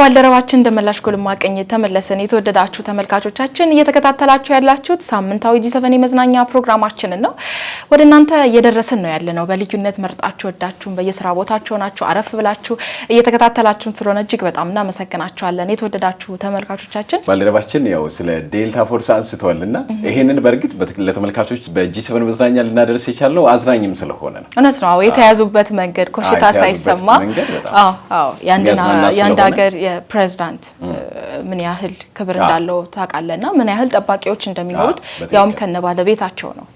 ከባልደረባችን እንደመላሽ ኮልማቀኝ ተመለሰን የተወደዳችሁ ተመልካቾቻችን እየተከታተላችሁ ያላችሁት ሳምንታዊ ጂ7 የመዝናኛ ፕሮግራማችንን ነው። ወደናንተ እየደረስን ነው ያለነው። በልዩነት መርጣችሁ ወዳችሁን በየስራ ቦታችሁ ሆናችሁ አረፍ ብላችሁ እየተከታተላችሁን ስለሆነ እጅግ በጣም እናመሰግናችኋለን። የተወደዳችሁ ተመልካቾቻችን ባልደረባችን ያው ስለ ዴልታ ፎርስ አንስተዋልና ይሄንን በርግጥ ለተመልካቾች በጂ7 መዝናኛ ልናደርስ የቻለው አዝናኝም ስለሆነ ነው። እውነት ነው። የተያዙበት መንገድ ኮሽታ ሳይሰማ ያንዳ የፕሬዝዳንት ምን ያህል ክብር እንዳለው ታቃለና ምን ያህል ጠባቂዎች እንደሚኖሩት ያውም ከነባለቤታቸው ነው።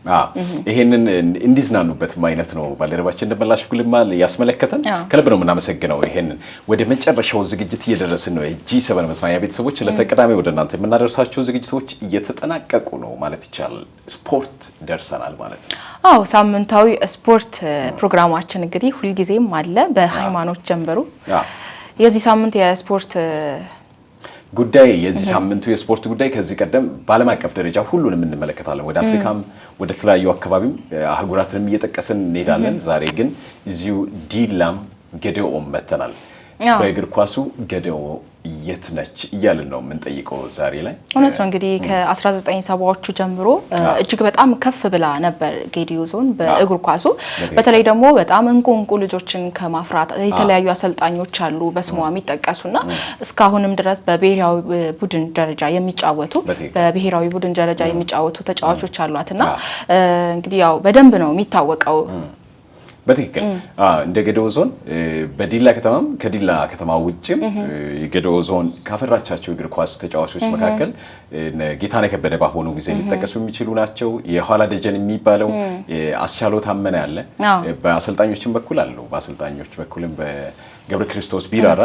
ይሄንን እንዲዝናኑበት ማለት ነው ባልደረባችን እንደመላሽ ጉልማል ያስመለከተን ከልብ ነው እናመሰግነው። ይሄንን ወደ መጨረሻው ዝግጅት እየደረስን ነው። የጂ7 መዝናኛ ቤተሰቦች ለተቀዳሚ ወደናንተ የምናደርሳቸው ዝግጅቶች እየተጠናቀቁ ነው ማለት ይቻላል። ስፖርት ደርሰናል ማለት ነው። ሳምንታዊ ስፖርት ፕሮግራማችን እንግዲህ ሁሉ ጊዜም አለ በሃይማኖት ጀምሩ የዚህ ሳምንት የስፖርት ጉዳይ የዚህ ሳምንቱ የስፖርት ጉዳይ ከዚህ ቀደም ባለም አቀፍ ደረጃ ሁሉንም እንመለከታለን። ወደ አፍሪካም ወደ ተለያዩ አካባቢም አህጉራትንም እየጠቀስን እንሄዳለን። ዛሬ ግን እዚሁ ዲላም ገደኦም መተናል። በእግር ኳሱ ገደኦ የት ነች እያልን ነው የምንጠይቀው ዛሬ ላይ። እውነት ነው እንግዲህ ከ1970ዎቹ ጀምሮ እጅግ በጣም ከፍ ብላ ነበር ጌዲዮ ዞን በእግር ኳሱ። በተለይ ደግሞ በጣም እንቁ ልጆችን ከማፍራት የተለያዩ አሰልጣኞች አሉ በስሟ የሚጠቀሱና እስካሁንም ድረስ በብሔራዊ ቡድን ደረጃ የሚጫወቱ ተጫዋቾች አሏትና እንግዲህ ያው በደንብ ነው የሚታወቀው። በትክክል እንደ ገደኦ ዞን በዲላ ከተማም ከዲላ ከተማ ውጭም የገደኦ ዞን ካፈራቻቸው እግር ኳስ ተጫዋቾች መካከል ጌታነህ ከበደ ባሆኑ ጊዜ ሊጠቀሱ የሚችሉ ናቸው። የኋላ ደጀን የሚባለው አስቻለው ታመነ ያለ በአሰልጣኞችም በኩል አለው። በአሰልጣኞች በኩልም ገብረ ክርስቶስ ቢራራ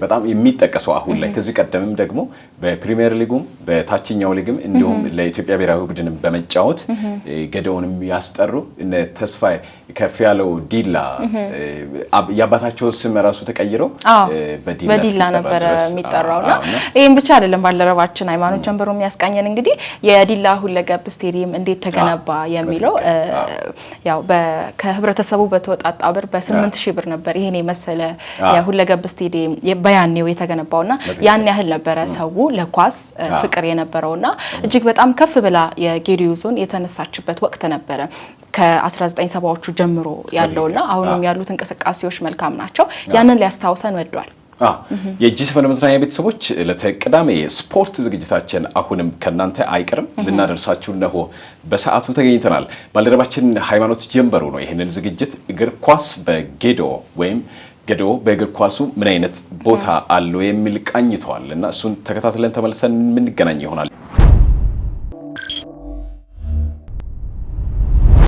በጣም የሚጠቀሰው አሁን ላይ ከዚህ ቀደምም ደግሞ በፕሪሚየር ሊጉም በታችኛው ሊግም እንዲሁም ለኢትዮጵያ ብሔራዊ ቡድን በመጫወት ገደኦንም ያስጠሩ እነ ተስፋዬ ከፍ ያለው ዲላ ያባታቸው ስም ራሱ ተቀይረው በዲላ ነበር የሚጠራውና ይሄን ብቻ አይደለም ባልደረባችን ሃይማኖት ጀምሮ የሚያስቃኘን እንግዲህ የዲላ ሁለገብ ስቴዲየም እንዴት ተገነባ የሚለው ያው ከህብረተሰቡ በተወጣጣ ብር በ8000 ብር ነበር ይሄን የመሰለ የሁለገብ ስቴዲየም በያኔው የተገነባውና ያን ያህል ነበረ ሰው ለኳስ ፍቅር የነበረውና እጅግ በጣም ከፍ ብላ የጌዲዮ ዞን የተነሳችበት ወቅት ነበረ ከ1970ዎቹ ጀምሮ ያለውና አሁንም ያሉት እንቅስቃሴዎች መልካም ናቸው። ያንን ሊያስታውሰን ወዷል። የጂ7 መዝናኛ ቤተሰቦች ለተቀዳሚ ስፖርት ዝግጅታችን አሁንም ከናንተ አይቀርም ልናደርሳችሁ ነው በሰዓቱ ተገኝተናል። ባልደረባችን ሃይማኖት ጀምበሩ ነው ይሄንን ዝግጅት እግር ኳስ በጌዲኦ ወይም ገደኦ በእግር ኳሱ ምን አይነት ቦታ አለው የሚል ቃኝቷልና እሱን ተከታትለን ተመልሰን ምን ገናኝ ይሆናል።